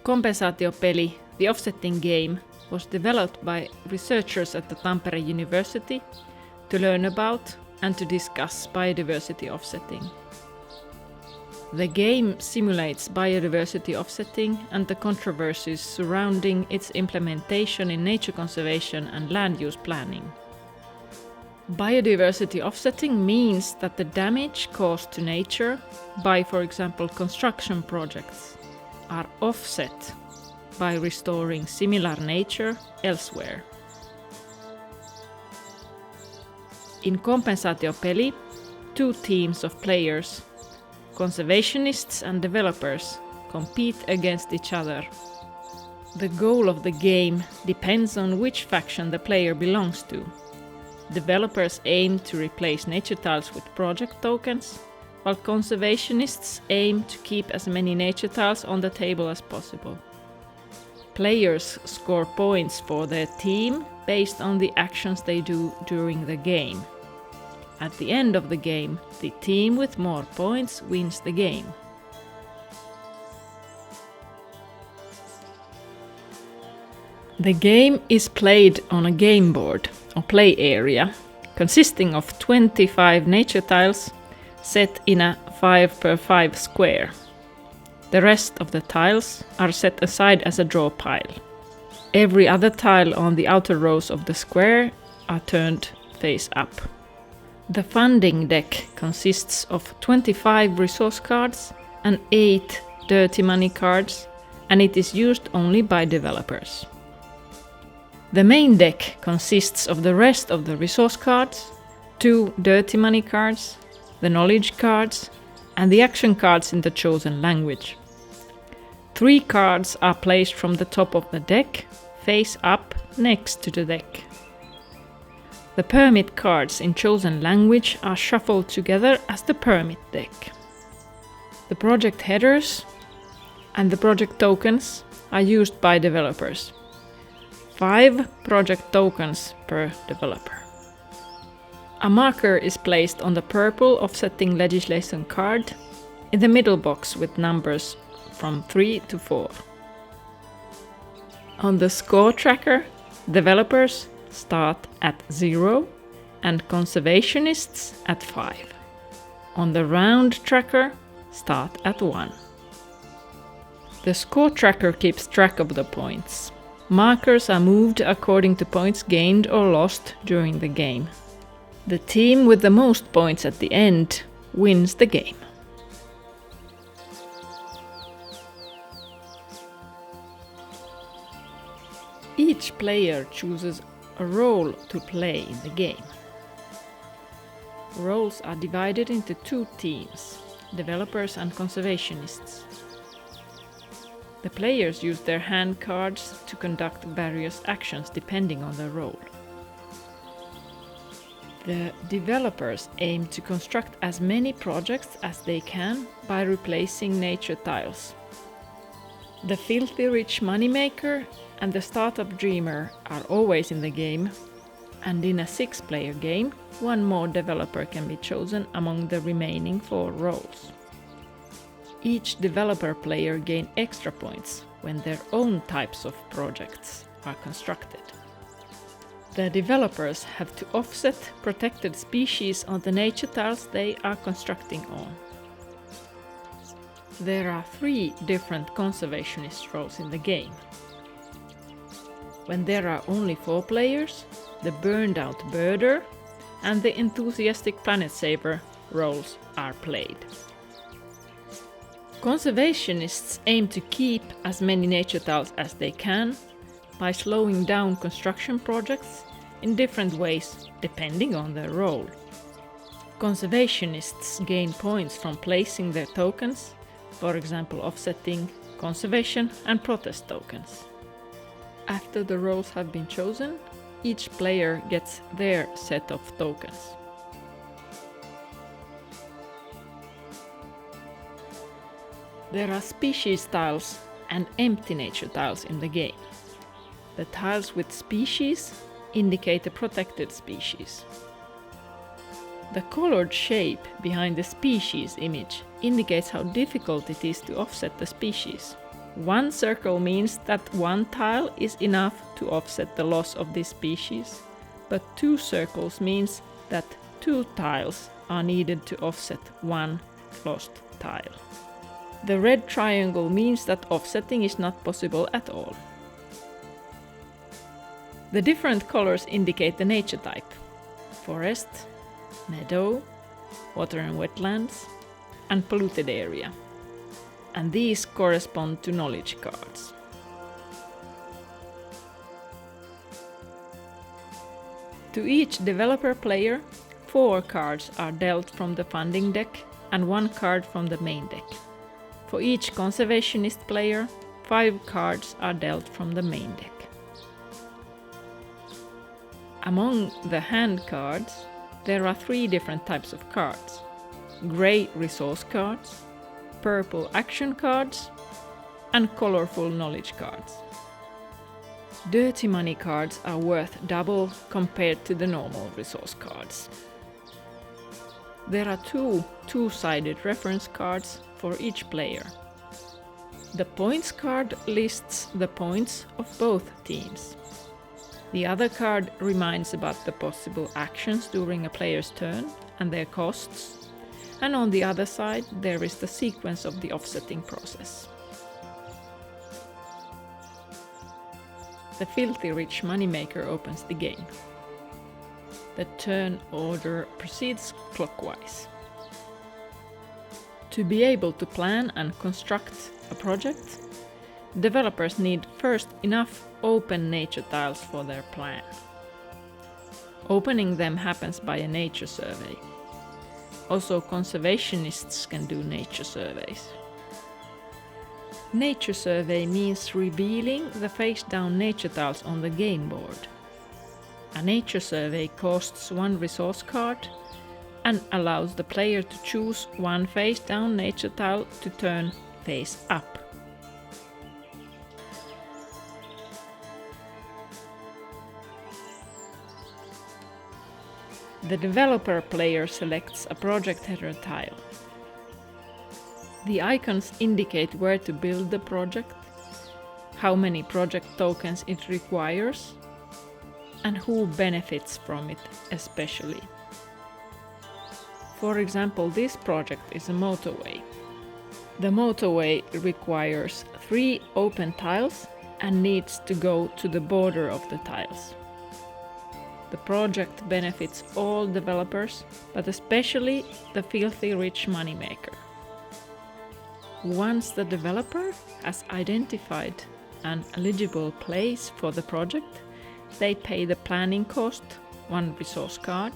Kompensaatiopeli, the offsetting game, was developed by researchers at the Tampere University to learn about and to discuss biodiversity offsetting. The game simulates biodiversity offsetting and the controversies surrounding its implementation in nature conservation and land use planning. Biodiversity offsetting means that the damage caused to nature by, for example, construction projects are offset by restoring similar nature elsewhere. In Kompensaatiopeli, two teams of players, conservationists and developers, compete against each other. The goal of the game depends on which faction the player belongs to. Developers aim to replace nature tiles with project tokens, while conservationists aim to keep as many nature tiles on the table as possible. Players score points for their team based on the actions they do during the game. At the end of the game, the team with more points wins the game. The game is played on a game board or play area consisting of 25 nature tiles set in a 5x5 square. The rest of the tiles are set aside as a draw pile. Every other tile on the outer rows of the square are turned face up. The funding deck consists of 25 resource cards and 8 dirty money cards, and it is used only by developers. The main deck consists of the rest of the resource cards, 2 dirty money cards, the knowledge cards, and the action cards in the chosen language. 3 cards are placed from the top of the deck, face up next to the deck. The permit cards in chosen language are shuffled together as the permit deck. The project headers and the project tokens are used by developers. 5 project tokens per developer. A marker is placed on the purple offsetting legislation card in the middle box with numbers from 3 to 4. On the score tracker, developers start at 0 and conservationists at 5. On the round tracker, start at 1. The score tracker keeps track of the points. Markers are moved according to points gained or lost during the game. The team with the most points at the end wins the game. Each player chooses a role to play in the game. Roles are divided into 2 teams, developers and conservationists. The players use their hand cards to conduct various actions depending on their role. The developers aim to construct as many projects as they can by replacing nature tiles. The filthy rich moneymaker and the startup dreamer are always in the game, and in a 6-player game, 1 more developer can be chosen among the remaining 4 roles. Each developer player gains extra points when their own types of projects are constructed. The developers have to offset protected species on the nature tiles they are constructing on. There are 3 different conservationist roles in the game. When there are only 4 players, the burned out birder and the enthusiastic planet saver roles are played. Conservationists aim to keep as many nature tiles as they can by slowing down construction projects in different ways depending on their role. Conservationists gain points from placing their tokens, for example offsetting, conservation and protest tokens. After the roles have been chosen, each player gets their set of tokens. There are species tiles and empty nature tiles in the game. The tiles with species indicate a protected species. The colored shape behind the species image indicates how difficult it is to offset the species. One circle means that one tile is enough to offset the loss of this species, but two circles means that two tiles are needed to offset one lost tile. The red triangle means that offsetting is not possible at all. The different colors indicate the nature type: forest, meadow, water and wetlands, and polluted area. And these correspond to knowledge cards. To each developer player, 4 cards are dealt from the funding deck and 1 card from the main deck. For each conservationist player, 5 cards are dealt from the main deck. Among the hand cards, there are 3 different types of cards: grey resource cards, purple action cards, and colorful knowledge cards. Dirty money cards are worth double compared to the normal resource cards. There are 2 two-sided reference cards for each player. The points card lists the points of both teams. The other card reminds about the possible actions during a player's turn and their costs. And on the other side, there is the sequence of the offsetting process. The filthy rich moneymaker opens the game. The turn order proceeds clockwise. To be able to plan and construct a project, developers need first enough open nature tiles for their plan. Opening them happens by a nature survey. Also, conservationists can do nature surveys. Nature survey means revealing the face-down nature tiles on the game board. A nature survey costs 1 resource card and allows the player to choose 1 face-down nature tile to turn face up. The developer player selects a project header tile. The icons indicate where to build the project, how many project tokens it requires, and who benefits from it especially. For example, this project is a motorway. The motorway requires 3 open tiles and needs to go to the border of the tiles. The project benefits all developers, but especially the filthy rich moneymaker. Once the developer has identified an eligible place for the project, they pay the planning cost, 1 resource card,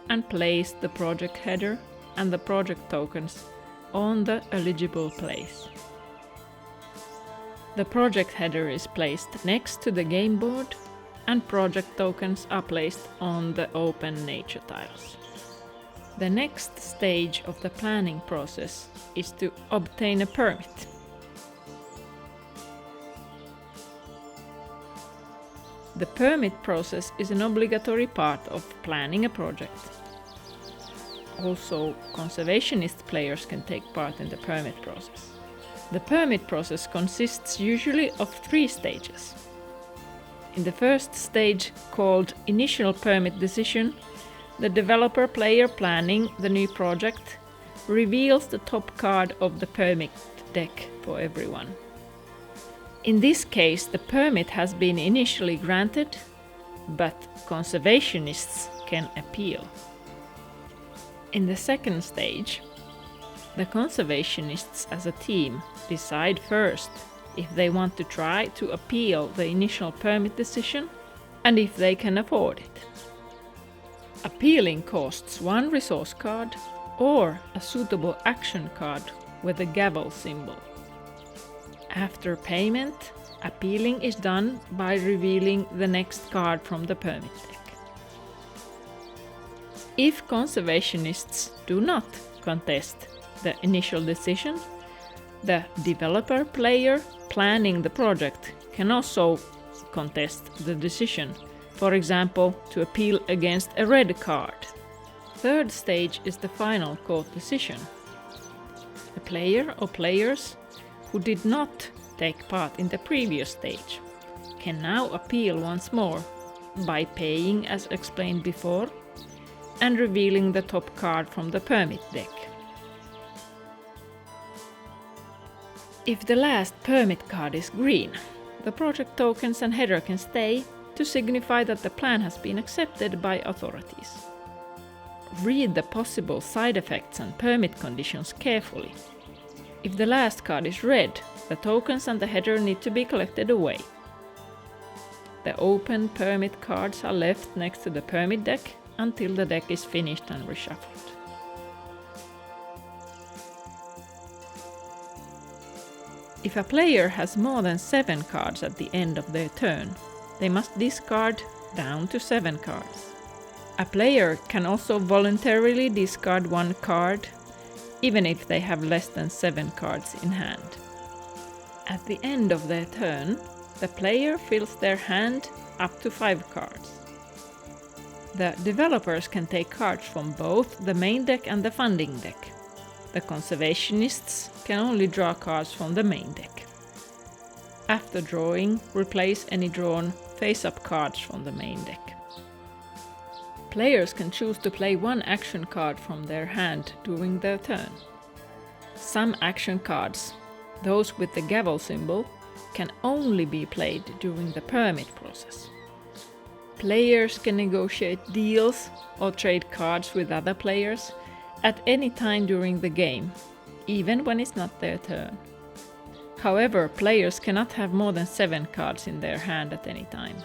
and place the project header and the project tokens on the eligible place. The project header is placed next to the game board, and project tokens are placed on the open nature tiles. The next stage of the planning process is to obtain a permit. The permit process is an obligatory part of planning a project. Also, conservationist players can take part in the permit process. The permit process consists usually of 3 stages. In the first stage, called initial permit decision, the developer player planning the new project reveals the top card of the permit deck for everyone. In this case, the permit has been initially granted, but conservationists can appeal. In the second stage, the conservationists as a team decide first if they want to try to appeal the initial permit decision and if they can afford it. Appealing costs 1 resource card or a suitable action card with a gavel symbol. After payment, appealing is done by revealing the next card from the permit deck. If conservationists do not contest the initial decision, the developer player planning the project can also contest the decision, for example, to appeal against a red card. Third stage is the final court decision. The player or players who did not take part in the previous stage can now appeal once more by paying as explained before and revealing the top card from the permit deck. If the last permit card is green, the project tokens and header can stay to signify that the plan has been accepted by authorities. Read the possible side effects and permit conditions carefully. If the last card is red, the tokens and the header need to be collected away. The open permit cards are left next to the permit deck until the deck is finished and reshuffled. If a player has more than 7 cards at the end of their turn, they must discard down to 7 cards. A player can also voluntarily discard 1 card, even if they have less than 7 cards in hand. At the end of their turn, the player fills their hand up to 5 cards. The developers can take cards from both the main deck and the funding deck. The conservationists can only draw cards from the main deck. After drawing, replace any drawn face-up cards from the main deck. Players can choose to play 1 action card from their hand during their turn. Some action cards, those with the gavel symbol, can only be played during the permit process. Players can negotiate deals or trade cards with other players at any time during the game, even when it's not their turn. However, players cannot have more than 7 cards in their hand at any time.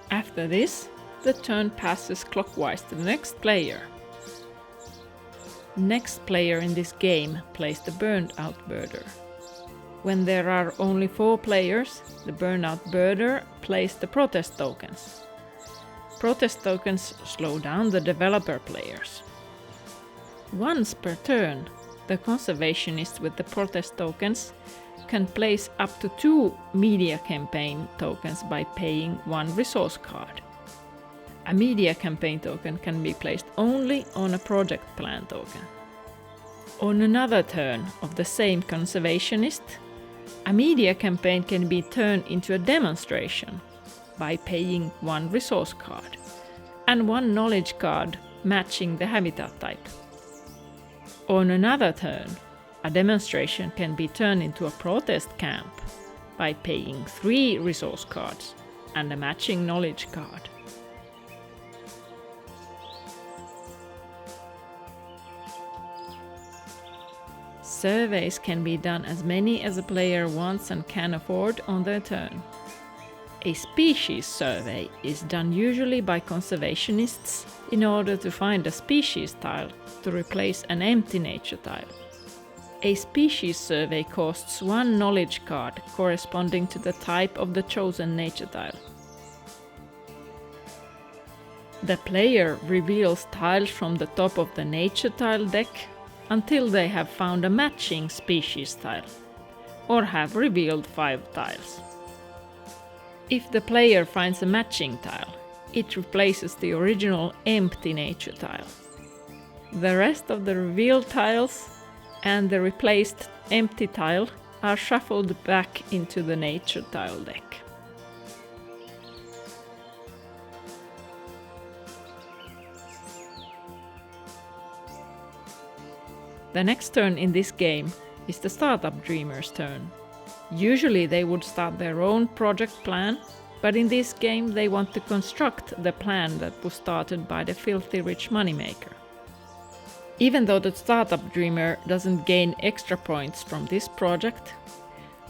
After this, the turn passes clockwise to the next player. Next player in this game plays the burned out birder. When there are only 4 players, the burned out birder plays the protest tokens. Protest tokens slow down the developer players. Once per turn, the conservationist with the protest tokens can place up to 2 media campaign tokens by paying 1 resource card. A media campaign token can be placed only on a project plan token. On another turn of the same conservationist, a media campaign can be turned into a demonstration by paying 1 resource card and 1 knowledge card matching the habitat type. On another turn, a demonstration can be turned into a protest camp by paying 3 resource cards and a matching knowledge card. Surveys can be done as many as a player wants and can afford on their turn. A species survey is done usually by conservationists in order to find a species tile to replace an empty nature tile. A species survey costs 1 knowledge card corresponding to the type of the chosen nature tile. The player reveals tiles from the top of the nature tile deck until they have found a matching species tile, or have revealed 5 tiles. If the player finds a matching tile, it replaces the original empty nature tile. The rest of the revealed tiles and the replaced empty tile are shuffled back into the nature tile deck. The next turn in this game is the startup dreamer's turn. Usually they would start their own project plan, but in this game they want to construct the plan that was started by the filthy rich moneymaker. Even though the startup dreamer doesn't gain extra points from this project,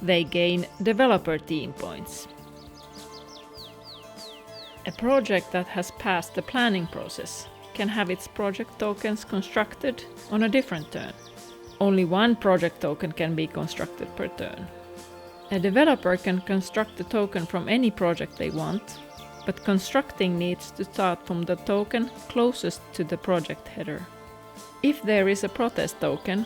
they gain developer team points. A project that has passed the planning process can have its project tokens constructed on a different turn. Only 1 project token can be constructed per turn. A developer can construct a token from any project they want, but constructing needs to start from the token closest to the project header. If there is a protest token,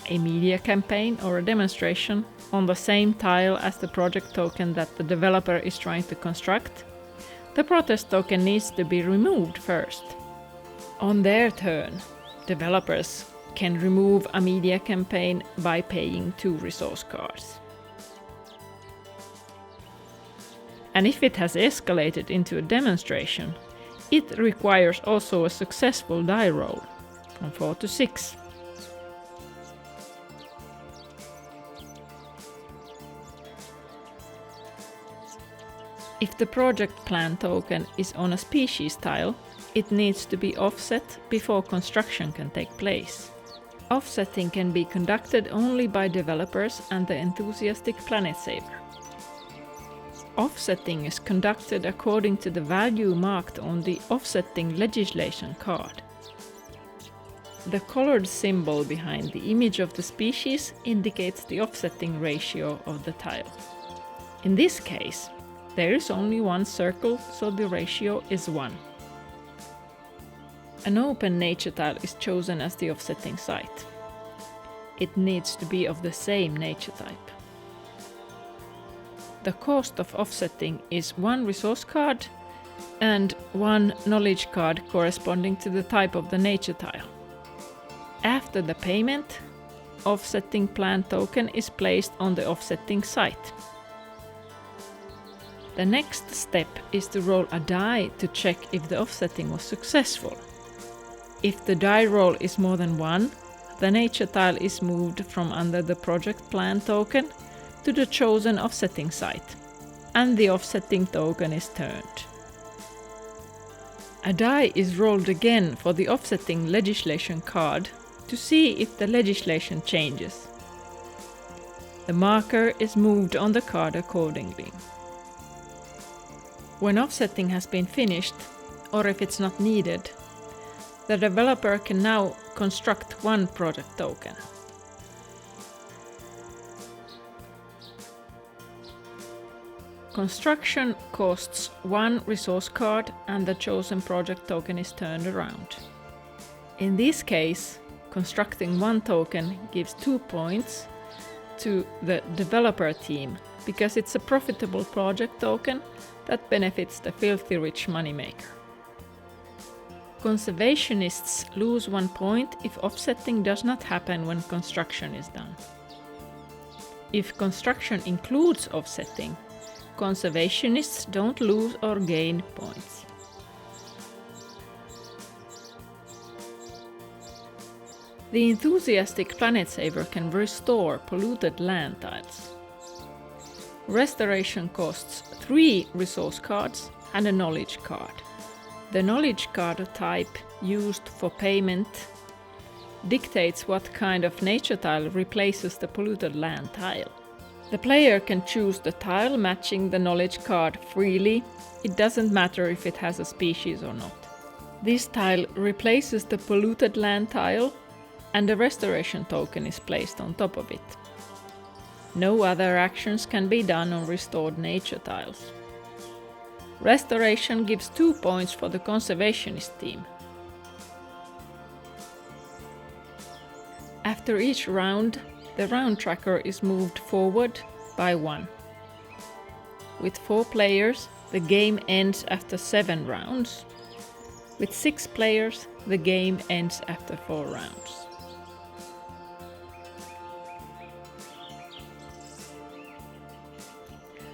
a media campaign or a demonstration on the same tile as the project token that the developer is trying to construct, the protest token needs to be removed first. On their turn, developers can remove a media campaign by paying 2 resource cards. And if it has escalated into a demonstration, it requires also a successful die roll from 4 to 6. If the project plan token is on a species tile, it needs to be offset before construction can take place. Offsetting can be conducted only by developers and the enthusiastic planet saver. Offsetting is conducted according to the value marked on the offsetting legislation card. The colored symbol behind the image of the species indicates the offsetting ratio of the tile. In this case, there is only one circle, so the ratio is 1. An open nature tile is chosen as the offsetting site. It needs to be of the same nature type. The cost of offsetting is 1 resource card and 1 knowledge card corresponding to the type of the nature tile. After the payment, offsetting plan token is placed on the offsetting site. The next step is to roll a die to check if the offsetting was successful. If the die roll is more than 1, the nature tile is moved from under the project plan token to the chosen offsetting site, and the offsetting token is turned. A die is rolled again for the offsetting legislation card to see if the legislation changes. The marker is moved on the card accordingly. When offsetting has been finished, or if it's not needed, the developer can now construct 1 project token. Construction costs 1 resource card and the chosen project token is turned around. In this case, constructing 1 token gives 2 points to the developer team because it's a profitable project token that benefits the filthy rich moneymaker. Conservationists lose 1 point if offsetting does not happen when construction is done. If construction includes offsetting, conservationists don't lose or gain points. The enthusiastic planet saver can restore polluted land tiles. Restoration costs 3 resource cards and a knowledge card. The knowledge card type used for payment dictates what kind of nature tile replaces the polluted land tile. The player can choose the tile matching the knowledge card freely. It doesn't matter if it has a species or not. This tile replaces the polluted land tile and a restoration token is placed on top of it. No other actions can be done on restored nature tiles. Restoration gives 2 points for the conservationist team. After each round, the round tracker is moved forward by 1. With 4 players, the game ends after 7 rounds. With 6 players, the game ends after 4 rounds.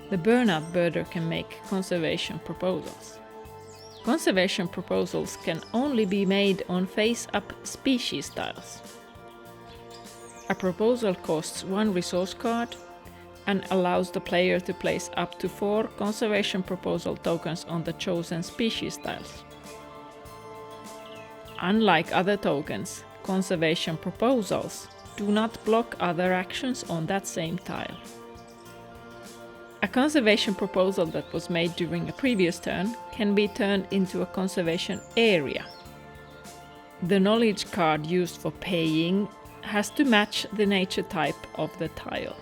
The burnout birder can make conservation proposals. Conservation proposals can only be made on face-up species tiles. A proposal costs 1 resource card and allows the player to place up to 4 conservation proposal tokens on the chosen species tiles. Unlike other tokens, conservation proposals do not block other actions on that same tile. A conservation proposal that was made during a previous turn can be turned into a conservation area. The knowledge card used for paying has to match the nature type of the tile.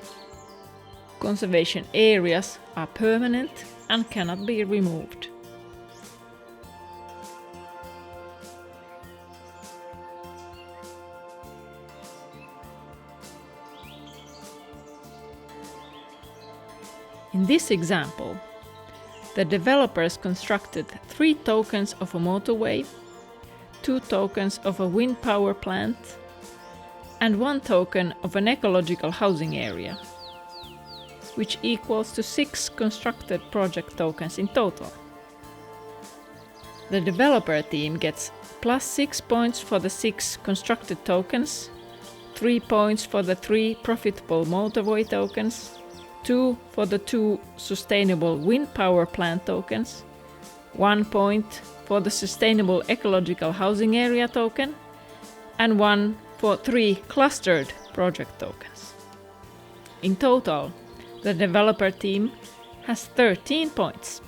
Conservation areas are permanent and cannot be removed. In this example, the developers constructed 3 tokens of a motorway, 2 tokens of a wind power plant, and 1 token of an ecological housing area, which equals to 6 constructed project tokens in total. The developer team gets +6 points for the 6 constructed tokens, 3 points for the 3 profitable motorway tokens, 2 for the 2 sustainable wind power plant tokens, 1 point for the sustainable ecological housing area token, and 1 for 3 clustered project tokens. In total, the developer team has 13 points.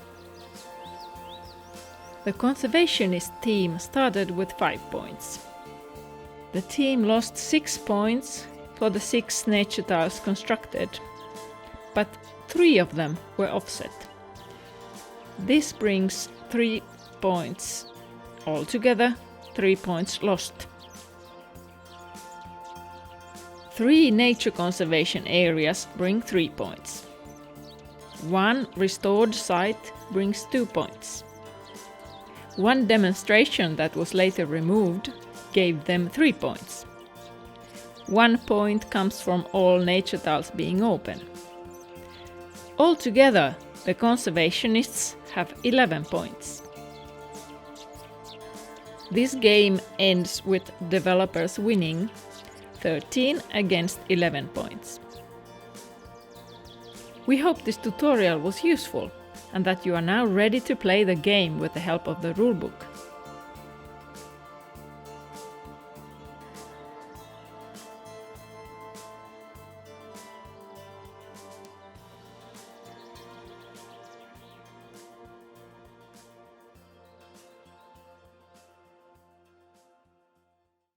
The conservationist team started with 5 points. The team lost 6 points for the 6 nature tiles constructed, but 3 of them were offset. This brings 3 points. Altogether, 3 points lost. 3 nature conservation areas bring 3 points. 1 restored site brings 2 points. 1 demonstration that was later removed gave them 3 points. 1 point comes from all nature tiles being open. Altogether, the conservationists have 11 points. This game ends with developers winning 13 against 11 points. We hope this tutorial was useful and that you are now ready to play the game with the help of the rulebook.